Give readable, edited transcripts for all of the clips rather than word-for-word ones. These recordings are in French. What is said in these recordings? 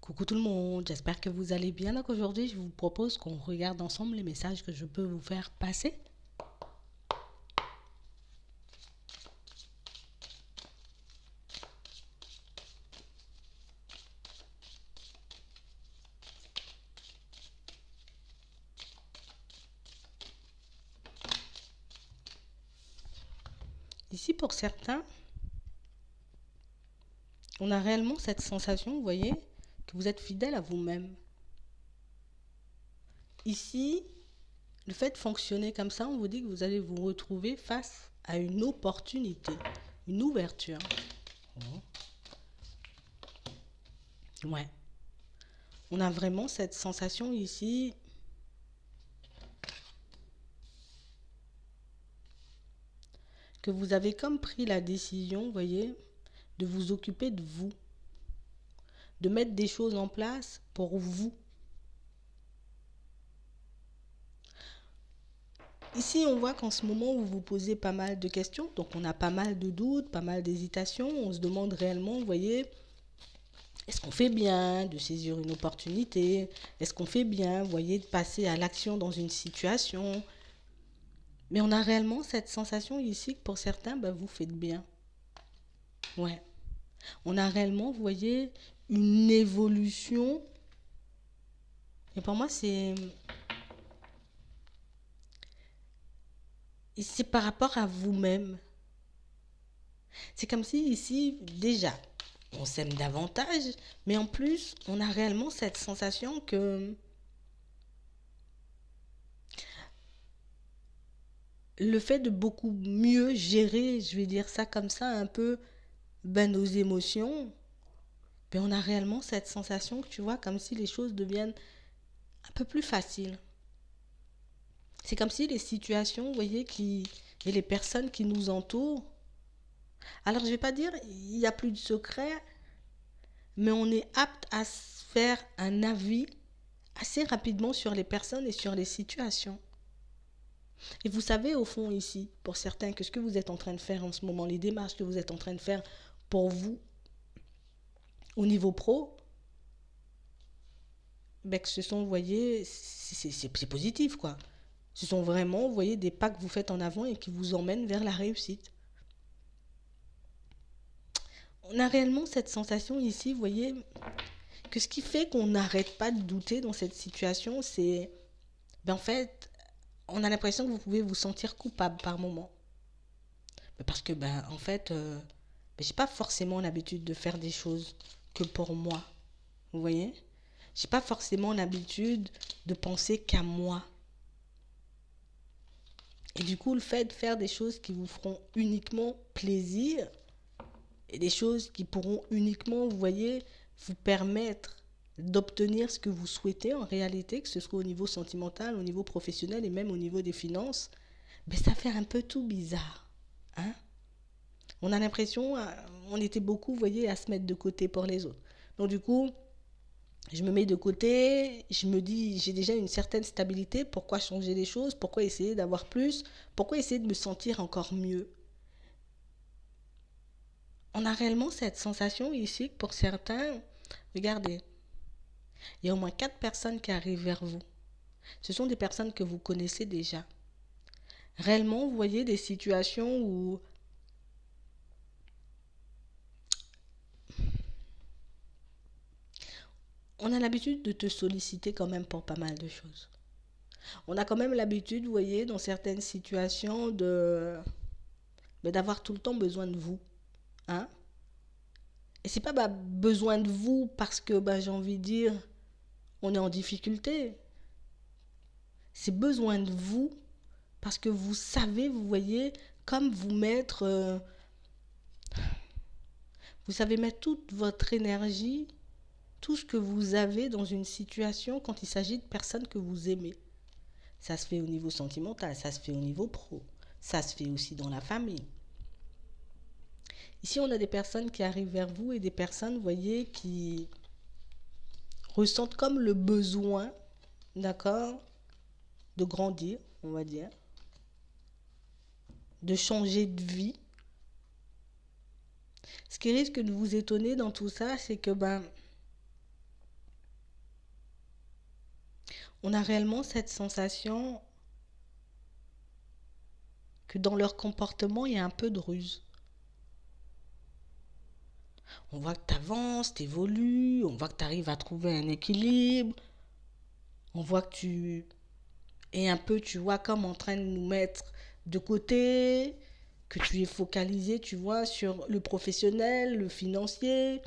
Coucou tout le monde, j'espère que vous allez bien. Donc aujourd'hui, je vous propose qu'on regarde ensemble les messages que je peux vous faire passer. Ici, pour certains, on a réellement cette sensation, vous voyez, que vous êtes fidèle à vous-même. Ici, le fait de fonctionner comme ça, on vous dit que vous allez vous retrouver face à une opportunité, une ouverture. Ouais. On a vraiment cette sensation ici que vous avez comme pris la décision, vous voyez, de vous occuper de vous, de mettre des choses en place pour vous. Ici, on voit qu'en ce moment, vous vous posez pas mal de questions, donc on a pas mal de doutes, pas mal d'hésitations. On se demande réellement, vous voyez, est-ce qu'on fait bien de saisir une opportunité? Est-ce qu'on fait bien, vous voyez, de passer à l'action dans une situation? Mais on a réellement cette sensation ici que pour certains, ben, vous faites bien. Ouais. On a réellement, vous voyez, une évolution. Et pour moi, c'est par rapport à vous-même. C'est comme si ici, déjà, on s'aime davantage, mais en plus, on a réellement cette sensation que le fait de beaucoup mieux gérer, je vais dire ça comme ça, un peu, ben, nos émotions, ben, on a réellement cette sensation que tu vois, comme si les choses deviennent un peu plus faciles. C'est comme si les situations, vous voyez, et les personnes qui nous entourent, alors je ne vais pas dire il n'y a plus de secret, mais on est apte à se faire un avis assez rapidement sur les personnes et sur les situations. Et vous savez au fond ici, pour certains, que ce que vous êtes en train de faire en ce moment, les démarches que vous êtes en train de faire pour vous au niveau pro, ben que ce sont, vous voyez, c'est positif quoi. Ce sont vraiment, vous voyez, des pas que vous faites en avant et qui vous emmènent vers la réussite. On a réellement cette sensation ici, vous voyez, que ce qui fait qu'on n'arrête pas de douter dans cette situation, c'est, ben en fait, on a l'impression que vous pouvez vous sentir coupable par moment. Parce que, ben, en fait, j'ai pas forcément l'habitude de faire des choses que pour moi. Vous voyez? J'ai pas forcément l'habitude de penser qu'à moi. Et du coup, le fait de faire des choses qui vous feront uniquement plaisir et des choses qui pourront uniquement, vous voyez, vous permettre d'obtenir ce que vous souhaitez en réalité, que ce soit au niveau sentimental, au niveau professionnel et même au niveau des finances, ben ça fait un peu tout bizarre. Hein? On a l'impression, on était beaucoup, vous voyez, à se mettre de côté pour les autres. Donc du coup, je me mets de côté, je me dis, j'ai déjà une certaine stabilité, pourquoi changer les choses, pourquoi essayer d'avoir plus, pourquoi essayer de me sentir encore mieux. On a réellement cette sensation ici que pour certains, regardez, il y a au moins 4 personnes qui arrivent vers vous. Ce sont des personnes que vous connaissez déjà. Réellement, vous voyez des situations où on a l'habitude de te solliciter quand même pour pas mal de choses. On a quand même l'habitude, vous voyez, dans certaines situations d'avoir tout le temps besoin de vous. Hein? Et c'est pas bah, besoin de vous parce que bah, j'ai envie de dire on est en difficulté. C'est besoin de vous parce que vous savez, vous voyez, comme vous mettre, vous savez mettre toute votre énergie, tout ce que vous avez dans une situation quand il s'agit de personnes que vous aimez. Ça se fait au niveau sentimental, ça se fait au niveau pro, ça se fait aussi dans la famille. Ici, on a des personnes qui arrivent vers vous et des personnes, vous voyez, qui ressentent comme le besoin, d'accord, de grandir, on va dire, de changer de vie. Ce qui risque de vous étonner dans tout ça, c'est que ben, On a réellement cette sensation que dans leur comportement, il y a un peu de ruse. On voit que tu avances, tu évolues, on voit que tu arrives à trouver un équilibre, on voit que tu es un peu, tu vois, comme en train de nous mettre de côté, que tu es focalisé, tu vois, sur le professionnel, le financier.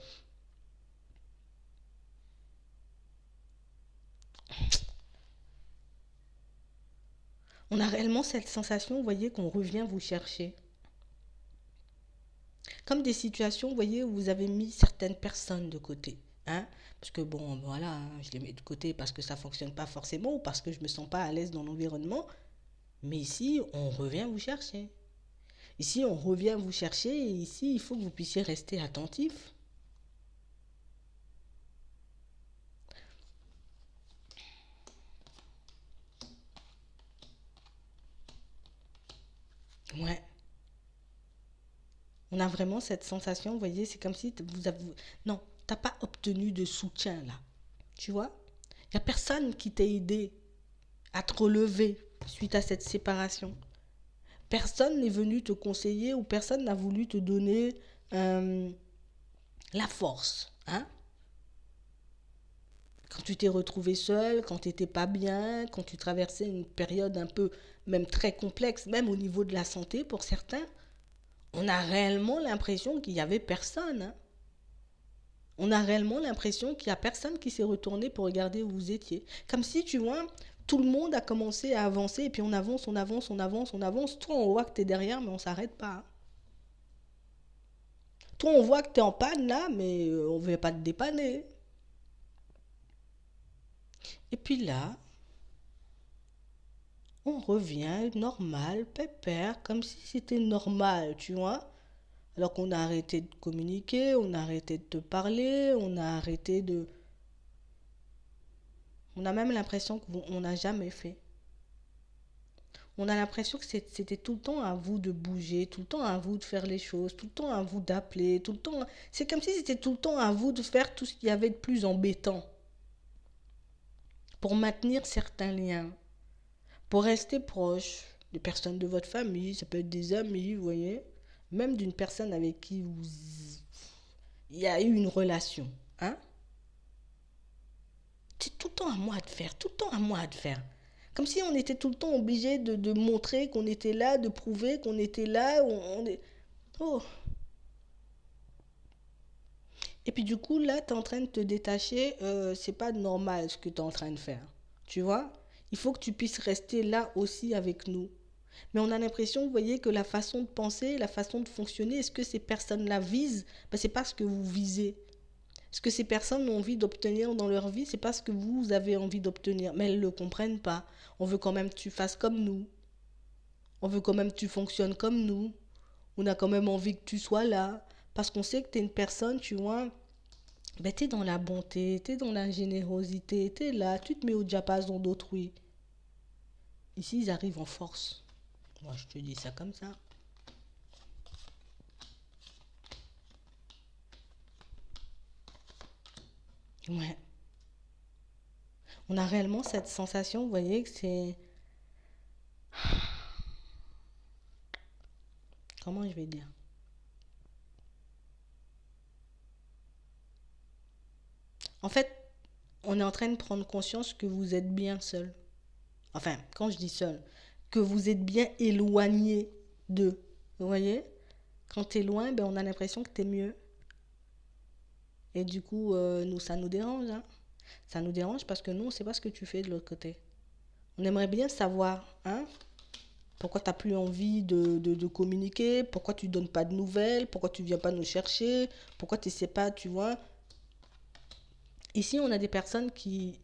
On a réellement cette sensation, vous voyez, qu'on revient vous chercher. Comme des situations, vous voyez, où vous avez mis certaines personnes de côté. Hein? Parce que bon, voilà, hein, je les mets de côté parce que ça ne fonctionne pas forcément ou parce que je ne me sens pas à l'aise dans l'environnement. Mais ici, on revient vous chercher. Ici, on revient vous chercher et ici, il faut que vous puissiez rester attentif. Ouais. On a vraiment cette sensation, vous voyez, c'est comme si vous avez... Non, t'as pas obtenu de soutien là. Tu vois? Il n'y a personne qui t'a aidé à te relever suite à cette séparation. Personne n'est venu te conseiller ou personne n'a voulu te donner euh, la force. Hein? Quand tu t'es retrouvé seul, quand tu n'étais pas bien, quand tu traversais une période un peu, même très complexe, même au niveau de la santé pour certains, on a réellement l'impression qu'il n'y avait personne. Hein. On a réellement l'impression qu'il n'y a personne qui s'est retourné pour regarder où vous étiez. Comme si, tu vois, tout le monde a commencé à avancer et puis on avance, on avance, on avance, on avance. Toi, on voit que tu es derrière, mais on ne s'arrête pas. Hein. Toi, on voit que tu es en panne là, mais on ne veut pas te dépanner. Et puis là, on revient normal, pépère, comme si c'était normal, tu vois. Alors qu'on a arrêté de communiquer, on a arrêté de te parler, on a arrêté de... On a même l'impression qu'on n'a jamais fait. On a l'impression que c'était tout le temps à vous de bouger, tout le temps à vous de faire les choses, tout le temps à vous d'appeler, tout le temps... C'est comme si c'était tout le temps à vous de faire tout ce qu'il y avait de plus embêtant pour maintenir certains liens, pour rester proche des personnes de votre famille, ça peut être des amis, vous voyez, même d'une personne avec qui vous... il y a eu une relation. Hein? C'est tout le temps à moi de faire, tout le temps à moi de faire. Comme si on était tout le temps obligé de montrer qu'on était là, de prouver qu'on était là. On est... Oh. Et puis du coup, là, tu es en train de te détacher. C'est pas normal ce que tu es en train de faire. Tu vois? Il faut que tu puisses rester là aussi avec nous. Mais on a l'impression, vous voyez, que la façon de penser, la façon de fonctionner, est-ce que ces personnes-là visent? Ben, c'est pas ce que vous visez. Ce que ces personnes ont envie d'obtenir dans leur vie, c'est pas ce que vous avez envie d'obtenir. Mais elles ne le comprennent pas. On veut quand même que tu fasses comme nous. On veut quand même que tu fonctionnes comme nous. On a quand même envie que tu sois là. Parce qu'on sait que tu es une personne, tu vois, ben, tu es dans la bonté, tu es dans la générosité, tu es là, tu te mets au diapason d'autrui. Ici, ils arrivent en force. Moi, je te dis ça comme ça. Ouais. On a réellement cette sensation, vous voyez, que c'est... Comment je vais dire? En fait, on est en train de prendre conscience que vous êtes bien seul. Enfin, quand je dis seul, que vous êtes bien éloigné d'eux. Vous voyez? Quand tu es loin, ben, on a l'impression que tu es mieux. Et du coup, nous, ça nous dérange. Hein. Ça nous dérange parce que nous, on ne sait pas ce que tu fais de l'autre côté. On aimerait bien savoir, hein, pourquoi tu n'as plus envie de communiquer, pourquoi tu ne donnes pas de nouvelles, pourquoi tu ne viens pas nous chercher, pourquoi tu ne sais pas, tu vois. Ici, on a des personnes qui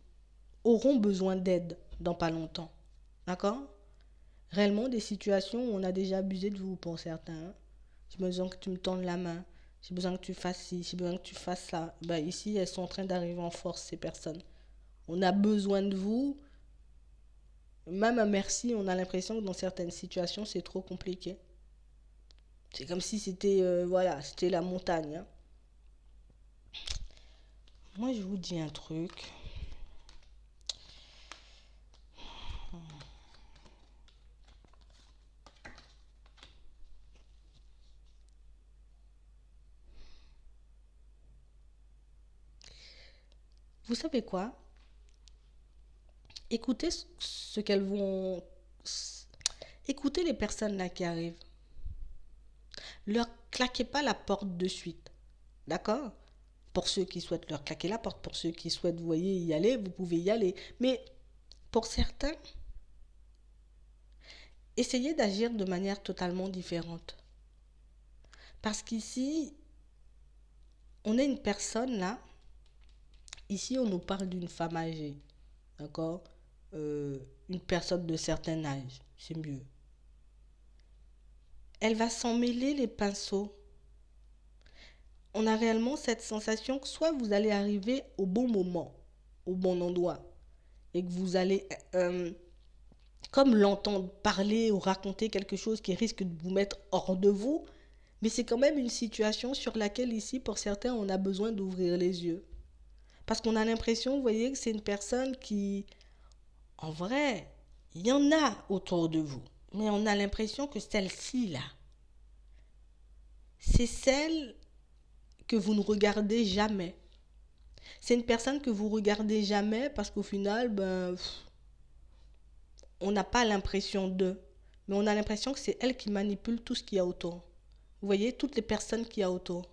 auront besoin d'aide dans pas longtemps. D'accord? Réellement, des situations où on a déjà abusé de vous pour certains. Hein. J'ai besoin que tu me tendes la main. J'ai besoin que tu fasses ci. J'ai besoin que tu fasses ça. Ben, ici, elles sont en train d'arriver en force, ces personnes. On a besoin de vous. Même un merci, on a l'impression que dans certaines situations, c'est trop compliqué. C'est comme si c'était voilà, c'était la montagne. Hein. Moi, je vous dis un truc. Vous savez quoi? Écoutez ce qu'elles vont... Écoutez les personnes là qui arrivent. Leur claquez pas la porte de suite. D'accord? Pour ceux qui souhaitent leur claquer la porte, pour ceux qui souhaitent, vous voyez, y aller, vous pouvez y aller. Mais pour certains, essayez d'agir de manière totalement différente. Parce qu'ici, on a une personne là. Ici, on nous parle d'une femme âgée. D'accord? Une personne de certain âge. C'est mieux. Elle va s'en mêler les pinceaux. On a réellement cette sensation que soit vous allez arriver au bon moment, au bon endroit, et que vous allez comme l'entendre parler ou raconter quelque chose qui risque de vous mettre hors de vous, mais c'est quand même une situation sur laquelle ici, pour certains, on a besoin d'ouvrir les yeux. Parce qu'on a l'impression, vous voyez, que c'est une personne qui, en vrai, il y en a autour de vous, mais on a l'impression que celle-ci, là, c'est celle que vous ne regardez jamais. C'est une personne que vous regardez jamais parce qu'au final, ben, on n'a pas l'impression d'eux, mais on a l'impression que c'est elle qui manipule tout ce qu'il y a autour. Vous voyez, toutes les personnes qu'il y a autour.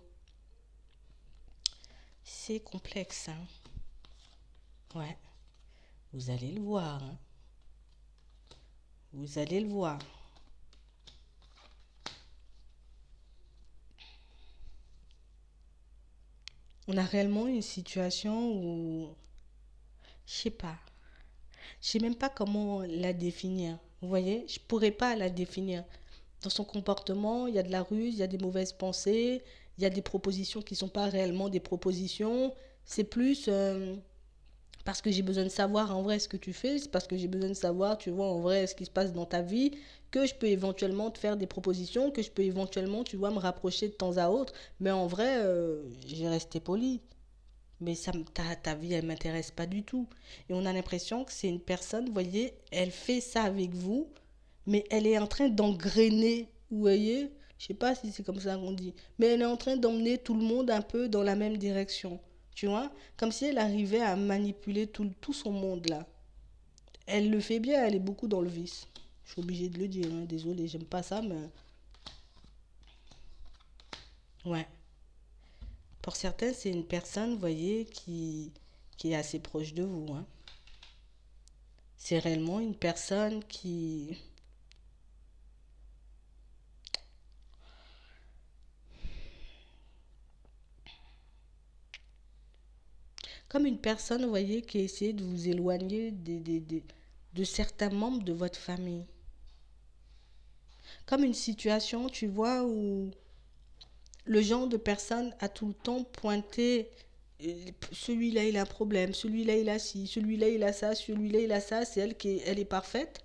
C'est complexe, hein? Ouais, vous allez le voir, hein? Vous allez le voir. On a réellement une situation où, je sais pas, je sais même pas comment la définir. Vous voyez, je pourrais pas la définir. Dans son comportement, il y a de la ruse, il y a des mauvaises pensées, il y a des propositions qui ne sont pas réellement des propositions. C'est plus parce que j'ai besoin de savoir en vrai ce que tu fais, c'est parce que j'ai besoin de savoir, tu vois, en vrai ce qui se passe dans ta vie, que je peux éventuellement te faire des propositions, que je peux éventuellement, tu vois, me rapprocher de temps à autre. Mais en vrai, j'ai resté poli. Mais ta vie, elle ne m'intéresse pas du tout. Et on a l'impression que c'est une personne, vous voyez, elle fait ça avec vous, mais elle est en train d'engrainer, vous voyez, je sais pas si c'est comme ça qu'on dit, mais elle est en train d'emmener tout le monde un peu dans la même direction, tu vois, comme si elle arrivait à manipuler tout son monde là. Elle le fait bien, elle est beaucoup dans le vice. Je suis obligée de le dire, hein, désolé, j'aime pas ça, mais ouais. Pour certains, c'est une personne, vous voyez, qui est assez proche de vous, hein. C'est réellement une personne qui, comme une personne, vous voyez, qui essaie de vous éloigner de certains membres de votre famille. Comme une situation, tu vois, où le genre de personne a tout le temps pointé celui-là il a un problème, celui-là il a ci, celui-là il a ça, celui-là il a ça, c'est elle qui est, elle est parfaite.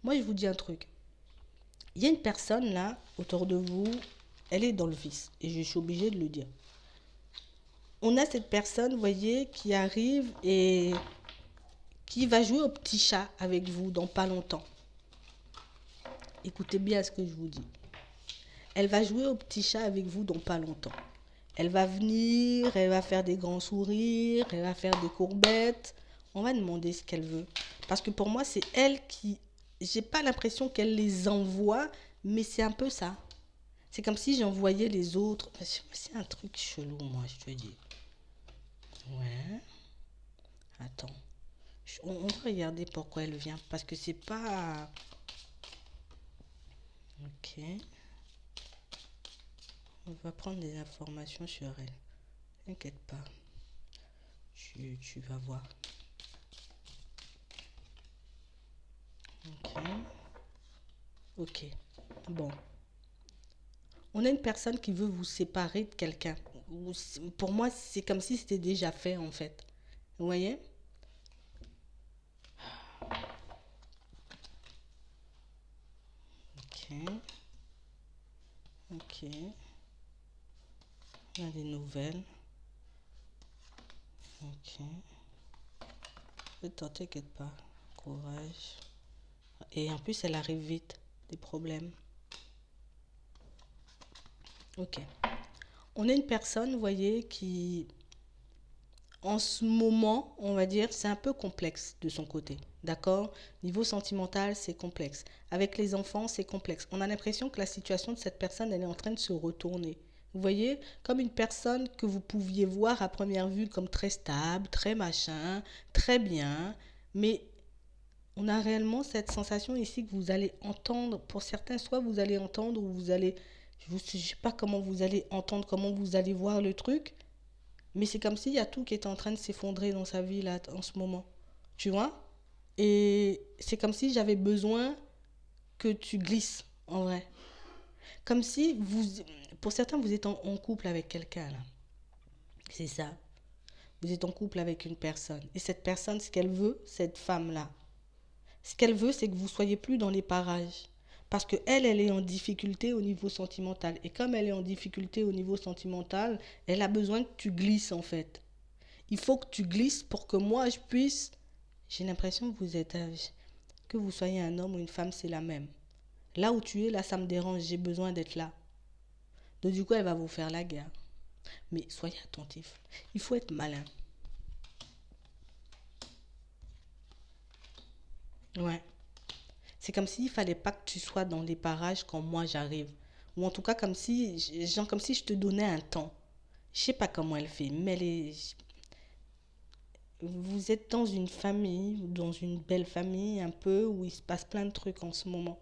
Moi je vous dis un truc. Il y a une personne là autour de vous, elle est dans le vice et je suis obligée de le dire. On a cette personne, vous voyez, qui arrive et qui va jouer au petit chat avec vous dans pas longtemps. Écoutez bien ce que je vous dis. Elle va jouer au petit chat avec vous dans pas longtemps. Elle va venir, elle va faire des grands sourires, elle va faire des courbettes. On va demander ce qu'elle veut. Parce que pour moi, c'est elle qui... J'ai pas l'impression qu'elle les envoie, mais c'est un peu ça. C'est comme si j'envoyais les autres. C'est un truc chelou, moi, je te dis. Ouais. Attends. On va regarder pourquoi elle vient. Parce que c'est pas... Ok. On va prendre des informations sur elle. T'inquiète pas. Tu vas voir. Ok. Ok. Bon. On a une personne qui veut vous séparer de quelqu'un. Pour moi, c'est comme si c'était déjà fait, en fait. Vous voyez? Ok. Ok. On a des nouvelles. Ok. Attends, t'inquiète pas. Courage. Et en plus, elle arrive vite. Des problèmes. Ok. On a une personne, vous voyez, qui, en ce moment, on va dire, c'est un peu complexe de son côté. D'accord? Niveau sentimental, c'est complexe. Avec les enfants, c'est complexe. On a l'impression que la situation de cette personne, elle est en train de se retourner. Vous voyez, comme une personne que vous pouviez voir à première vue comme très stable, très machin, très bien, mais on a réellement cette sensation ici que vous allez entendre, pour certains, soit vous allez entendre ou vous allez, je ne sais pas comment vous allez entendre, comment vous allez voir le truc, mais c'est comme s'il y a tout qui est en train de s'effondrer dans sa vie là, en ce moment. Tu vois? Et c'est comme si j'avais besoin que tu glisses, en vrai. Comme si vous, pour certains, vous êtes en couple avec quelqu'un là. C'est ça. Vous êtes en couple avec une personne. Et cette personne, ce qu'elle veut, cette femme-là, ce qu'elle veut, c'est que vous soyez plus dans les parages. Parce que elle est en difficulté au niveau sentimental. Et comme elle est en difficulté au niveau sentimental, elle a besoin que tu glisses en fait. Il faut que tu glisses pour que moi je puisse. J'ai l'impression que vous êtes, que vous soyez un homme ou une femme, c'est la même. Là où tu es, là ça me dérange. J'ai besoin d'être là. Donc du coup, elle va vous faire la guerre. Mais soyez attentifs. Il faut être malin. Ouais. C'est comme s'il fallait pas que tu sois dans les parages quand moi j'arrive. Ou en tout cas comme si, genre comme si je te donnais un temps. Je sais pas comment elle fait, mais vous êtes dans une famille, dans une belle famille un peu, où il se passe plein de trucs en ce moment.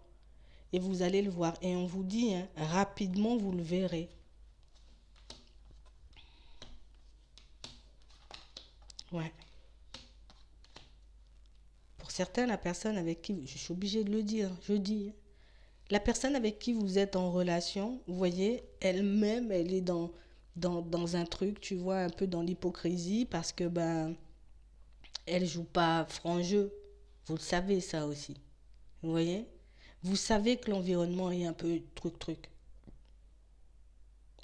Et vous allez le voir. Et on vous dit, hein, rapidement vous le verrez. Ouais. Pour certains, la personne avec qui, je suis obligée de le dire, je dis, hein, la personne avec qui vous êtes en relation, vous voyez, elle-même, elle est dans un truc, tu vois, un peu dans l'hypocrisie parce que, ben, elle joue pas franc jeu. Vous le savez, ça aussi. Vous voyez? Vous savez que l'environnement est un peu truc-truc.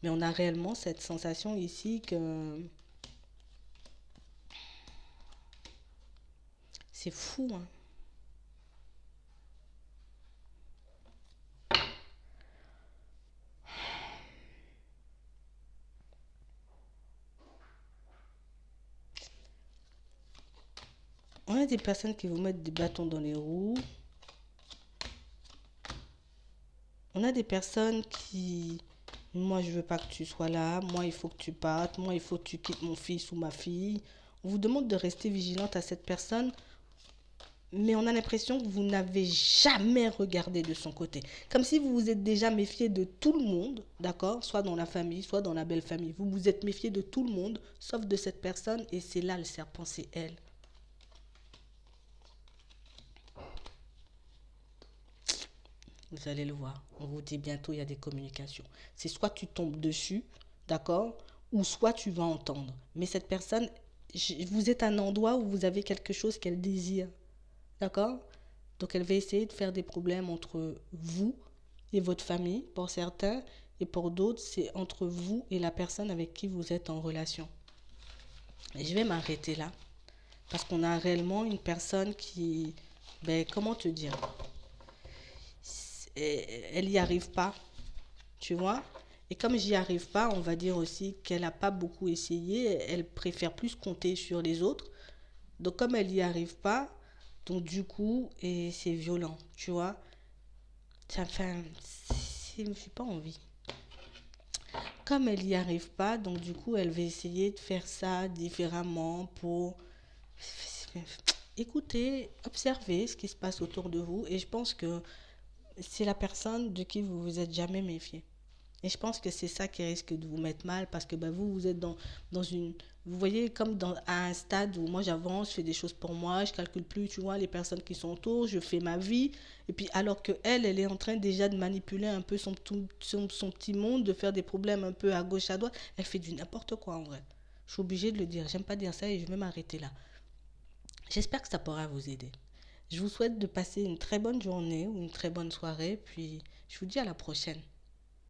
Mais on a réellement cette sensation ici que c'est fou, hein. On a des personnes qui vous mettent des bâtons dans les roues. On a des personnes qui, moi je veux pas que tu sois là, moi il faut que tu partes, moi il faut que tu quittes mon fils ou ma fille. On vous demande de rester vigilante à cette personne, mais on a l'impression que vous n'avez jamais regardé de son côté. Comme si vous vous êtes déjà méfié de tout le monde, d'accord? Soit dans la famille, soit dans la belle famille. Vous vous êtes méfié de tout le monde, sauf de cette personne, et c'est là le serpent, c'est elle. Vous allez le voir. On vous dit bientôt, il y a des communications. C'est soit tu tombes dessus, d'accord, ou soit tu vas entendre. Mais cette personne, vous êtes à un endroit où vous avez quelque chose qu'elle désire, d'accord? Donc elle va essayer de faire des problèmes entre vous et votre famille, pour certains, et pour d'autres, c'est entre vous et la personne avec qui vous êtes en relation. Et je vais m'arrêter là, parce qu'on a réellement une personne qui, ben, comment te dire, elle n'y arrive pas, tu vois. Et comme j'y arrive pas, on va dire aussi qu'elle n'a pas beaucoup essayé, elle préfère plus compter sur les autres. Donc comme elle n'y arrive pas, donc du coup, et c'est violent, tu vois. Ça fait, je n'ai pas envie. Comme elle n'y arrive pas, donc du coup, elle va essayer de faire ça différemment pour écouter, observer ce qui se passe autour de vous. Et je pense que c'est la personne de qui vous vous êtes jamais méfié. Et je pense que c'est ça qui risque de vous mettre mal parce que bah, vous êtes dans une... Vous voyez, comme à un stade où moi j'avance, je fais des choses pour moi, je calcule plus, tu vois, les personnes qui sont autour, je fais ma vie. Et puis alors que elle est en train déjà de manipuler un peu son petit monde, de faire des problèmes un peu à gauche, à droite. Elle fait du n'importe quoi en vrai. Je suis obligée de le dire. J'aime pas dire ça et je vais m'arrêter là. J'espère que ça pourra vous aider. Je vous souhaite de passer une très bonne journée ou une très bonne soirée. Puis je vous dis à la prochaine.